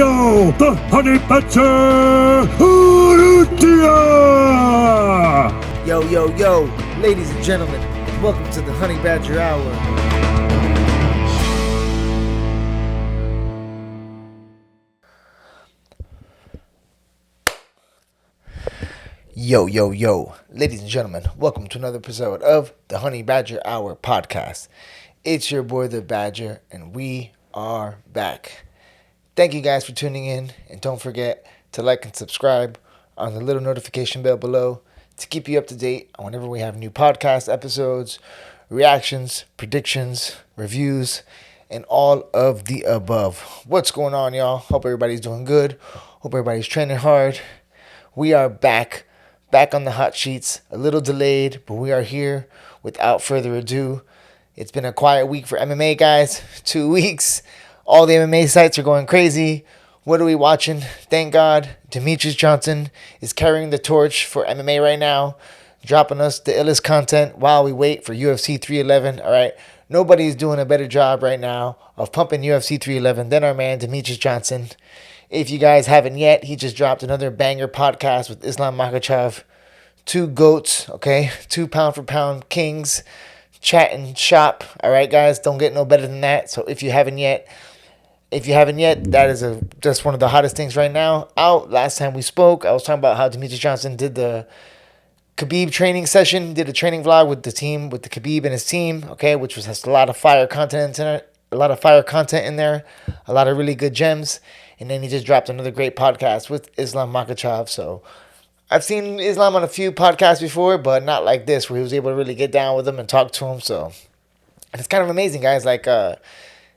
Emilio, the honey badger, Urrutia! Yo, ladies and gentlemen, welcome to the Honey Badger Hour. Yo, ladies and gentlemen, welcome to another episode of the Honey Badger Hour podcast. It's your boy, the Badger, and we are back. Thank you guys for tuning in, and don't forget to like and subscribe on the little notification bell below to keep you up to date on whenever we have new podcast episodes, reactions, predictions, reviews, and all of the above. What's going on, y'all? Hope everybody's doing good. Hope everybody's training hard. We are back on the hot sheets, a little delayed, but we are here without further ado. It's been a quiet week for MMA, guys. 2 weeks. All the MMA sites are going crazy. What are we watching? Thank God, Demetrious Johnson is carrying the torch for MMA right now, dropping us the illest content while we wait for UFC 311. All right, nobody's doing a better job right now of pumping UFC 311 than our man Demetrious Johnson. If you guys haven't yet, he just dropped another banger podcast with Islam Makhachev. 2 GOATs, okay? 2 pound-for-pound kings chatting shop. All right, guys, don't get no better than that. So if you haven't yet, that is just one of the hottest things right now out. Last time we spoke, I was talking about how Demetrious Johnson did the Khabib training session, did a training vlog with the team, with the Khabib and his team, okay, which has a lot of fire content in it, a lot of really good gems. And then he just dropped another great podcast with Islam Makhachev. So I've seen Islam on a few podcasts before, but not like this, where he was able to really get down with him and talk to him. So, and it's kind of amazing, guys. Like,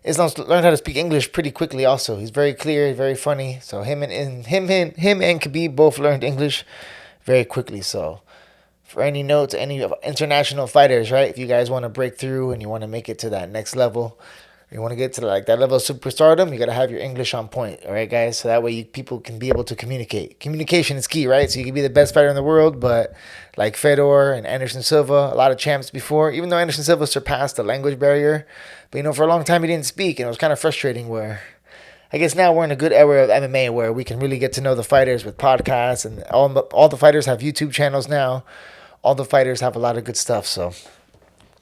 Islam's learned how to speak English pretty quickly also. He's very clear, very funny. So him and Khabib both learned English very quickly. So for any notes, any international fighters, right? If you guys want to break through and you want to make it to that next level, you want to get to like that level of superstardom, you got to have your English on point, all right, guys? So that way people can be able to communicate. Communication is key, right? So you can be the best fighter in the world, but like Fedor and Anderson Silva, a lot of champs before, even though Anderson Silva surpassed the language barrier, but, for a long time he didn't speak, and it was kind of frustrating where I guess now we're in a good era of MMA where we can really get to know the fighters with podcasts, and all the fighters have YouTube channels now. All the fighters have a lot of good stuff, so,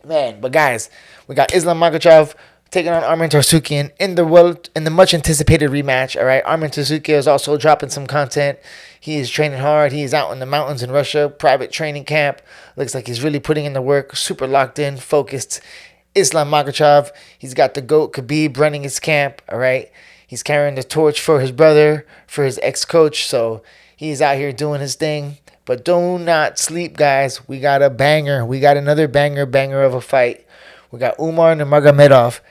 man. But, guys, we got Islam Makhachev taking on Arman Tsarukyan in the much anticipated rematch. All right, Arman Tsarukyan is also dropping some content. He is training hard. He is out in the mountains in Russia, private training camp. Looks like he's really putting in the work. Super locked in, focused. Islam Makhachev, he's got the GOAT Khabib running his camp. All right, he's carrying the torch for his brother, for his ex-coach. So he's out here doing his thing. But do not sleep, guys. We got a banger. We got another banger of a fight. We got Umar Nurmagomedov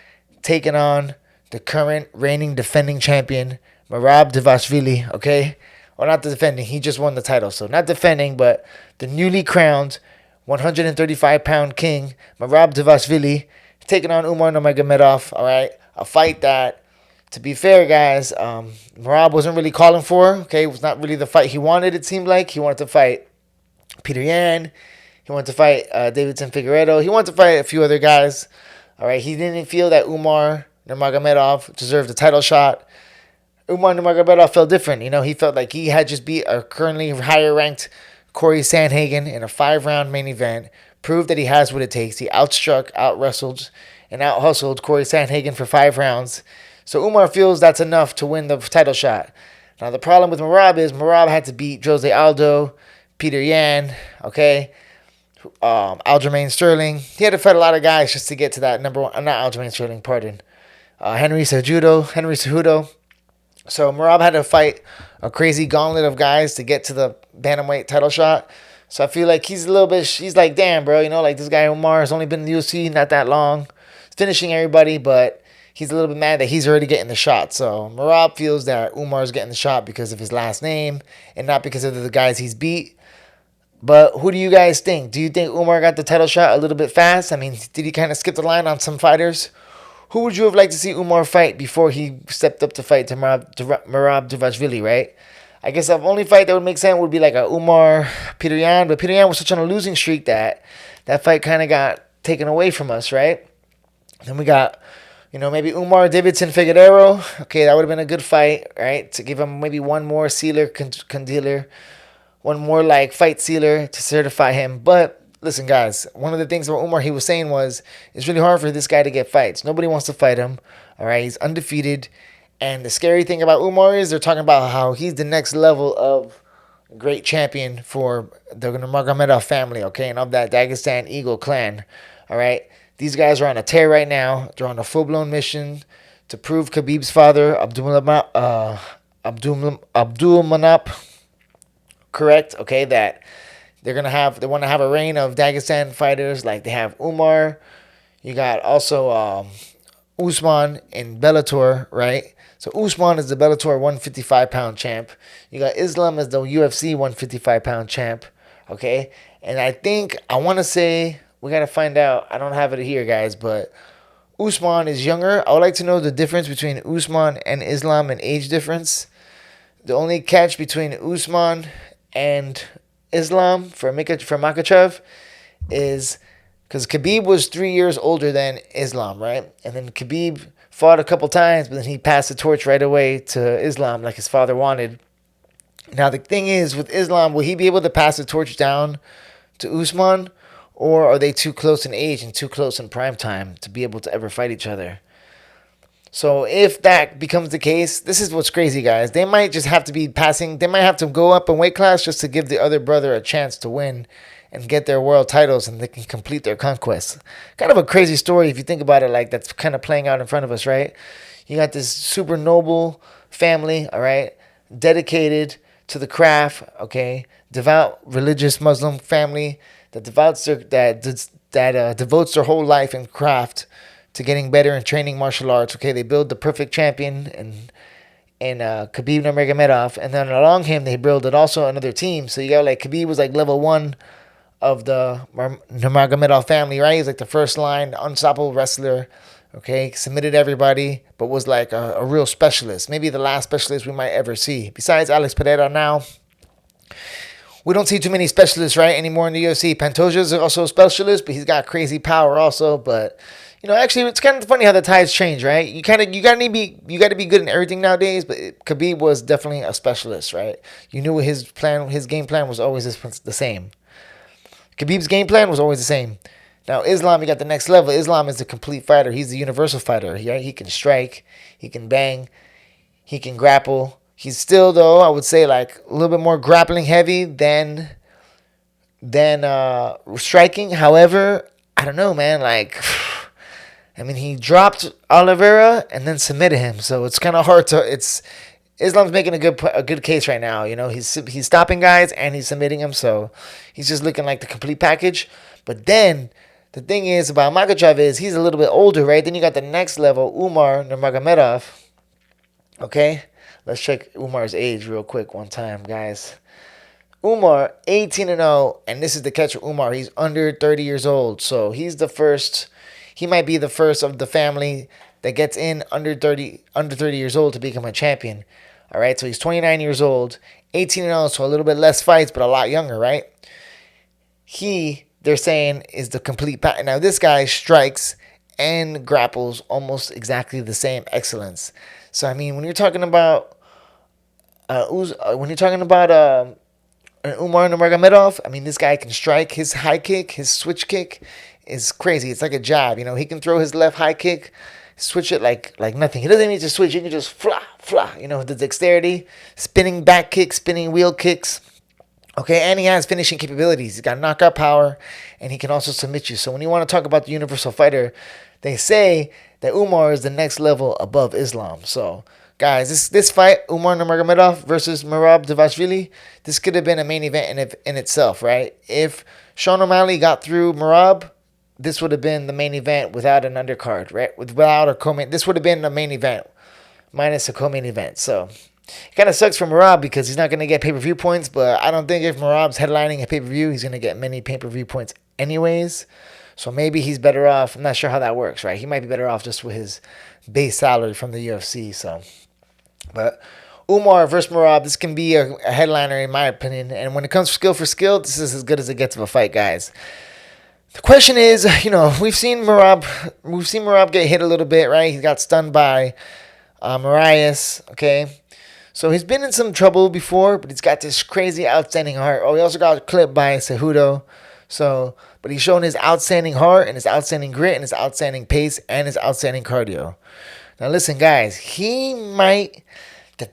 taking on the current reigning defending champion, Merab Dvalishvilli, okay? Or not the defending, he just won the title. So not defending, but the newly crowned 135-pound king, Merab Dvalishvilli, taking on Umar Nurmagomedov, all right? A fight that, to be fair, guys, Merab wasn't really calling for, okay? It was not really the fight he wanted, it seemed like. He wanted to fight Peter Yan. He wanted to fight Davidson Figueiredo. He wanted to fight a few other guys. All right, he didn't feel that Umar Nurmagomedov deserved a title shot. Umar Nurmagomedov felt different. He felt like he had just beat a currently higher-ranked Corey Sandhagen in a 5-round main event, proved that he has what it takes. He outstruck, out-wrestled, and out-hustled Corey Sandhagen for 5 rounds. So Umar feels that's enough to win the title shot. Now, the problem with Merab is Merab had to beat Jose Aldo, Peter Yan, okay? Aljamain Sterling. He had to fight a lot of guys just to get to that number one. Not Aljamain Sterling, pardon. Henry Cejudo. So Merab had to fight a crazy gauntlet of guys to get to the bantamweight title shot. So I feel like he's like, damn, bro. Like this guy Umar has only been in the UFC not that long. He's finishing everybody, but he's a little bit mad that he's already getting the shot. So Merab feels that Umar's getting the shot because of his last name and not because of the guys he's beat. But who do you guys think? Do you think Umar got the title shot a little bit fast? I mean, did he kind of skip the line on some fighters? Who would you have liked to see Umar fight before he stepped up to fight to Merab Dvalishvilli, right? I guess the only fight that would make sense would be like a Umar Peter Yan, but Peter Yan was such on a losing streak that fight kind of got taken away from us, right? Then we got Maybe Umar Davidson Figueroa. Okay, that would have been a good fight, right? To give him maybe one more sealer, condealer, one more like fight sealer to certify him. But listen, guys, one of the things about Umar he was saying was it's really hard for this guy to get fights. Nobody wants to fight him. All right, he's undefeated. And the scary thing about Umar is they're talking about how he's the next level of great champion for the Nurmagomedov family, okay, and of that Dagestan Eagle clan. All right, these guys are on a tear right now. They're on a full-blown mission to prove Khabib's father, Abdulmanap, correct, okay, that they want to have a reign of Dagestan fighters like they have Umar. You got also Usman in Bellator, right? So Usman is the Bellator 155-pound champ. You got Islam as the UFC 155-pound champ, okay? And I want to say, we got to find out. I don't have it here, guys, but Usman is younger. I would like to know the difference between Usman and Islam and age difference. The only catch between Usman and Islam for Makhachev is because Khabib was 3 years older than Islam, right? And then Khabib fought a couple times, but then he passed the torch right away to Islam like his father wanted. Now, the thing is, with Islam, will he be able to pass the torch down to Usman? Or are they too close in age and too close in prime time to be able to ever fight each other? So if that becomes the case, this is what's crazy, guys. They might just have to be passing. They might have to go up in weight class just to give the other brother a chance to win and get their world titles, and they can complete their conquest. Kind of a crazy story if you think about it, like that's kind of playing out in front of us, right? You got this super noble family, all right, dedicated to the craft, okay, devout religious Muslim family that devotes their whole life in craft to getting better and training martial arts. Okay, they build the perfect champion and Khabib Nurmagomedov, and then along him they build it also another team. So you got like Khabib was like level 1 of the Nurmagomedov family, right? He's like the first line unstoppable wrestler. Okay, submitted everybody, but was like a real specialist. Maybe the last specialist we might ever see. Besides Alex Pereira now, we don't see too many specialists, right, anymore in the UFC. Pantoja is also a specialist, but he's got crazy power also. But actually, it's kind of funny how the tides change, right? You got to be good in everything nowadays. But Khabib was definitely a specialist, right? You knew his game plan was always the same. Khabib's game plan was always the same. Now Islam, you got the next level. Islam is the complete fighter. He's the universal fighter. He can strike, he can bang, he can grapple. He's still, though, I would say, like a little bit more grappling heavy than striking. However, I don't know, man. Like, I mean, he dropped Oliveira and then submitted him, so it's kind of hard to. Islam's making a good case right now. He's stopping guys and he's submitting them, so he's just looking like the complete package. But then the thing is about Makhachev is he's a little bit older, right? Then you got the next level, Umar Nurmagomedov. Okay. Let's check Umar's age real quick one time, guys. Umar, 18-0, and this is the catch of Umar. He's under 30 years old, so he's the first. He might be the first of the family that gets in under 30 years old to become a champion. All right, so he's 29 years old, 18-0, so a little bit less fights, but a lot younger, right? They're saying, is the complete pack. Now, this guy strikes and grapples almost exactly the same excellence. So, I mean, when you're talking about Umar Nurmagomedov, I mean, this guy can strike. His high kick, his switch kick is crazy. It's like a jab. He can throw his left high kick, switch it like nothing. He doesn't need to switch. He can just flah. The dexterity, spinning back kicks, spinning wheel kicks. Okay, and he has finishing capabilities. He's got knockout power, and he can also submit you. So when you want to talk about the universal fighter, they say that Umar is the next level above Islam. So, guys, this fight, Umar Nurmagomedov versus Merab Dvalishvilli, this could have been a main event in itself, right? If Sean O'Malley got through Merab, this would have been the main event without an undercard, right? Without a co-main, this would have been the main event minus a co-main event. So, it kind of sucks for Merab because he's not going to get pay-per-view points, but I don't think if Merab's headlining a pay-per-view, he's going to get many pay-per-view points anyways. So maybe he's better off. I'm not sure how that works, right? He might be better off just with his base salary from the UFC. So, but Umar versus Merab, this can be a headliner in my opinion. And when it comes to skill for skill, this is as good as it gets of a fight, guys. The question is, we've seen Merab get hit a little bit, right? He got stunned by Marias, okay? So he's been in some trouble before, but he's got this crazy outstanding heart. Oh, he also got clipped by Cejudo. So, but he's shown his outstanding heart and his outstanding grit and his outstanding pace and his outstanding cardio. Now listen, guys, the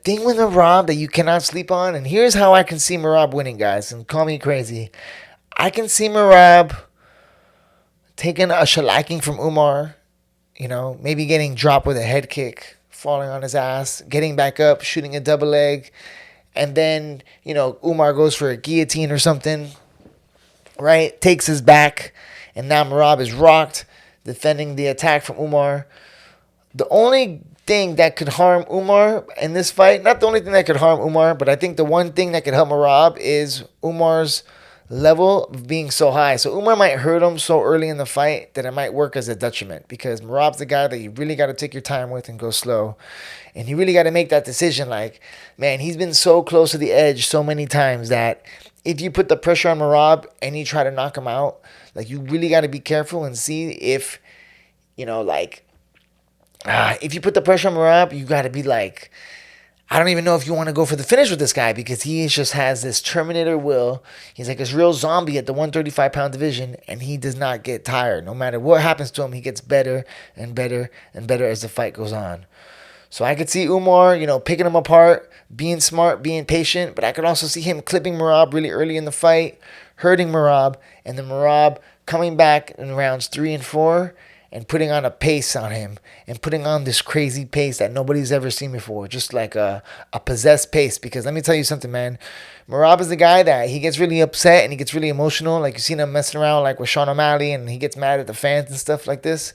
thing with Merab that you cannot sleep on, and here's how I can see Merab winning, guys, and call me crazy. I can see Merab taking a shellacking from Umar, maybe getting dropped with a head kick, falling on his ass, getting back up, shooting a double leg, and then, Umar goes for a guillotine or something, right? Takes his back, and now Merab is rocked, defending the attack from Umar. The only thing that could harm Umar in this fight, not the only thing that could harm Umar, but I think the one thing that could help Merab is Umar's level of being so high. So Umar might hurt him so early in the fight that it might work as a detriment, because Merab's the guy that you really got to take your time with and go slow. And you really got to make that decision. Like, man, he's been so close to the edge so many times that if you put the pressure on Merab and you try to knock him out, like, you really got to be careful and see if, if you put the pressure on Merab, you got to be like, I don't even know if you want to go for the finish with this guy, because he just has this Terminator will. He's like this real zombie at the 135-pound division, and he does not get tired. No matter what happens to him, he gets better and better and better as the fight goes on. So I could see Umar, picking him apart, being smart, being patient, but I could also see him clipping Merab really early in the fight, hurting Merab, and then Merab coming back in rounds 3 and 4 and putting on a pace on him, and putting on this crazy pace that nobody's ever seen before, just like a possessed pace. Because let me tell you something, man. Merab is the guy that he gets really upset and he gets really emotional. Like, you've seen him messing around like with Sean O'Malley, and he gets mad at the fans and stuff like this.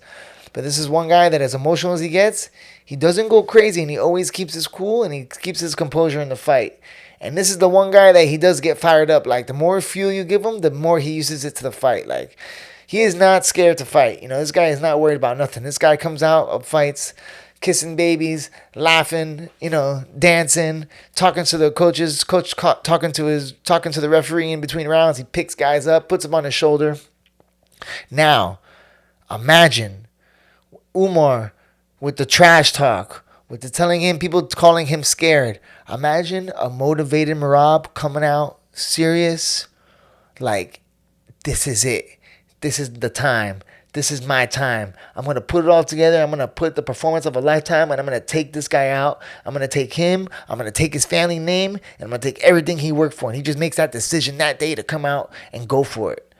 But this is one guy that, as emotional as he gets, he doesn't go crazy, and he always keeps his cool and he keeps his composure in the fight. And this is the one guy that he does get fired up. Like, the more fuel you give him, the more he uses it to the fight. Like, he is not scared to fight. This guy is not worried about nothing. This guy comes out of fights, kissing babies, laughing, dancing, talking to the coaches, talking to the referee in between rounds. He picks guys up, puts them on his shoulder. Now, imagine Umar with the trash talk, with the telling him, people calling him scared. Imagine a motivated Merab coming out serious, like, this is it. This is the time. This is my time. I'm going to put it all together. I'm going to put the performance of a lifetime, and I'm going to take this guy out. I'm going to take him. I'm going to take his family name, and I'm going to take everything he worked for. And he just makes that decision that day to come out and go for it.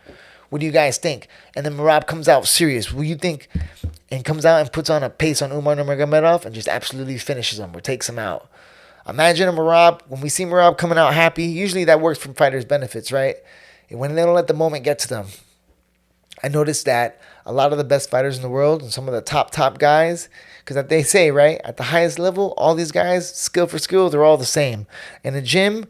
What do you guys think? And then Merab comes out serious. What do you think? And comes out and puts on a pace on Umar Nurmagomedov and just absolutely finishes him or takes him out. Imagine a Merab, when we see Merab coming out happy, usually that works from fighters' benefits, right? And when they don't let the moment get to them. I noticed that a lot of the best fighters in the world and some of the top guys, because they say, right, at the highest level, all these guys, skill for skill, they're all the same. In a gym,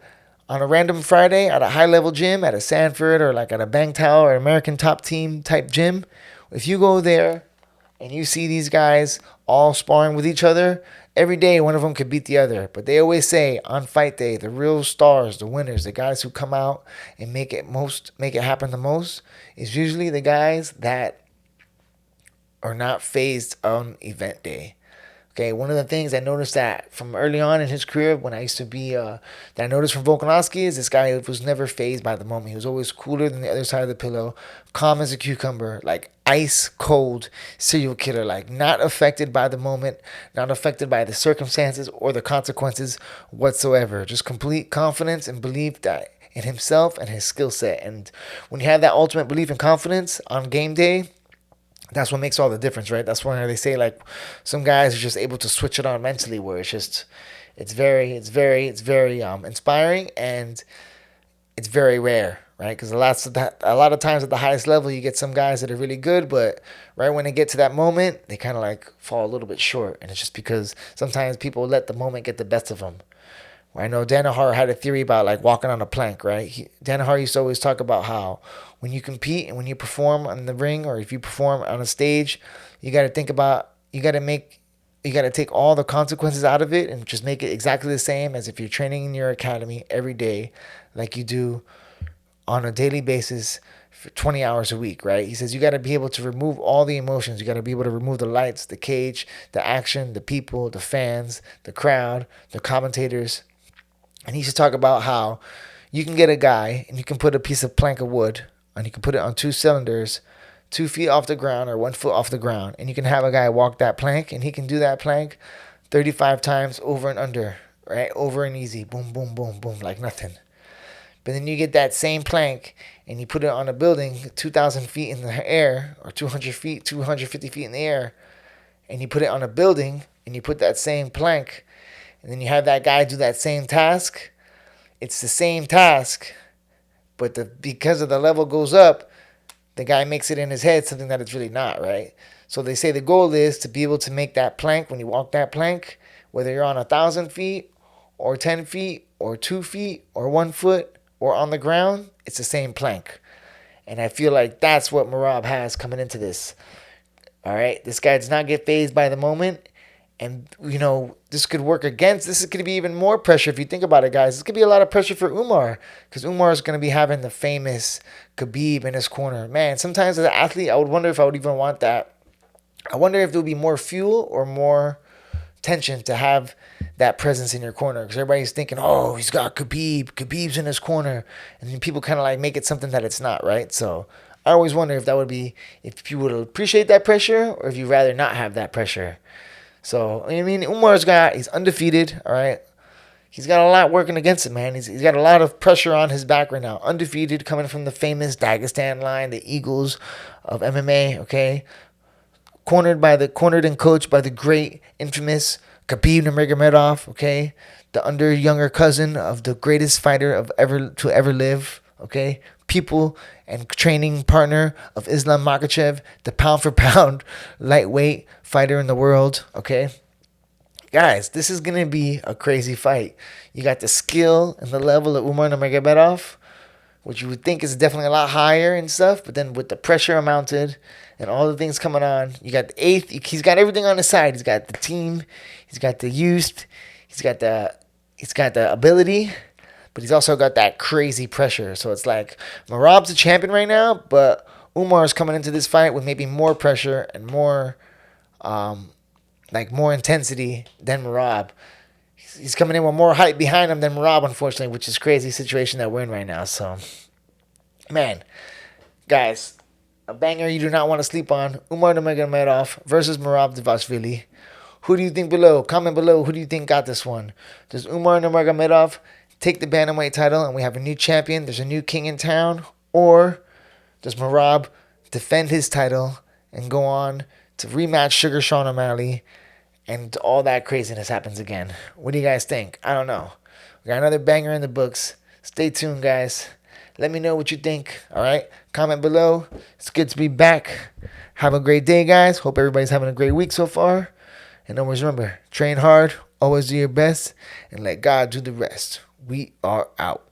on a random Friday, at a high-level gym, at a Sanford or like at a Bangtao or American Top Team type gym, if you go there and you see these guys all sparring with each other, every day one of them could beat the other. But they always say on fight day, the real stars, the winners, the guys who come out and make it happen the most, is usually the guys that are not phased on event day. Okay, one of the things I noticed that from early on in his career, when I used to be, that I noticed from Volkanovski, is this guy was never phased by the moment. He was always cooler than the other side of the pillow, calm as a cucumber, like ice cold serial killer, like not affected by the moment, not affected by the circumstances or the consequences whatsoever. Just complete confidence and belief that in himself and his skill set. And when you have that ultimate belief and confidence on game day, that's what makes all the difference, right? That's why they say, like, some guys are just able to switch it on mentally, where it's very inspiring, and it's very rare, right? Because a lot of times at the highest level, you get some guys that are really good, but right when they get to that moment, they kind of like fall a little bit short, and it's just because sometimes people let the moment get the best of them. I know Danaher had a theory about like walking on a plank, right? Danaher used to always talk about how when you compete and when you perform on the ring, or if you perform on a stage, you got to take all the consequences out of it and just make it exactly the same as if you're training in your academy every day, like you do on a daily basis for 20 hours a week, right? He says you got to be able to remove all the emotions. You got to be able to remove the lights, the cage, the action, the people, the fans, the crowd, the commentators. And he used to talk about how you can get a guy and you can put a piece of plank of wood and you can put it on 2 cylinders, 2 feet off the ground or 1 foot off the ground. And you can have a guy walk that plank and he can do that plank 35 times over and under, right? Over and easy. Boom, boom, boom, boom, like nothing. But then you get that same plank and you put it on a building 2,000 feet in the air or 200 feet, 250 feet in the air. And you put it on a building and you put that same plank and then you have that guy do that same task. It's the same task, but because of the level goes up, the guy makes it in his head something that it's really not, right? So they say the goal is to be able to make that plank, when you walk that plank, whether you're on 1,000 feet or 10 feet or 2 feet or 1 foot or on the ground, it's the same plank. And I feel like that's what Merab has coming into this. All right, this guy does not get fazed by the moment. And, you know, this could work against. This is going to be even more pressure if you think about it, guys. This could be a lot of pressure for Umar because Umar is going to be having the famous Khabib in his corner. Man, sometimes as an athlete, I would wonder if I would even want that. I wonder if there would be more fuel or more tension to have that presence in your corner because everybody's thinking, oh, he's got Khabib. Khabib's in his corner. And then people kind of like make it something that it's not, right? So I always wonder if that would be, if you would appreciate that pressure or if you'd rather not have that pressure. So, I mean, he's undefeated, all right? He's got a lot working against him, man. He's got a lot of pressure on his back right now. Undefeated, coming from the famous Dagestan line, the Eagles of MMA, okay? Cornered and coached by the great, infamous Khabib Nurmagomedov, okay? The younger cousin of the greatest fighter to ever live, okay? Pupil and training partner of Islam Makhachev, the pound-for-pound lightweight fighter in the world, okay? Guys, this is going to be a crazy fight. You got the skill and the level of Umar Nurmagomedov, which you would think is definitely a lot higher and stuff, but then with the pressure mounted and all the things coming on, you got the eighth. He's got everything on his side. He's got the team. He's got the youth. He's got the ability. But he's also got that crazy pressure. So it's like Merab's a champion right now, but Umar is coming into this fight with maybe more pressure and more intensity than Merab. He's coming in with more hype behind him than Merab, unfortunately, which is a crazy situation that we're in right now. So, man, guys, a banger you do not want to sleep on. Umar Nurmagomedov versus Merab Dvalishvilli. Who do you think below? Comment below. Who do you think got this one? Does Umar Nurmagomedov take the bantamweight title and we have a new champion? There's a new king in town. Or does Merab defend his title and go on to rematch Sugar Sean O'Malley and all that craziness happens again? What do you guys think? I don't know. We got another banger in the books. Stay tuned, guys. Let me know what you think. All right? Comment below. It's good to be back. Have a great day, guys. Hope everybody's having a great week so far. And always remember, train hard, always do your best, and let God do the rest. We are out.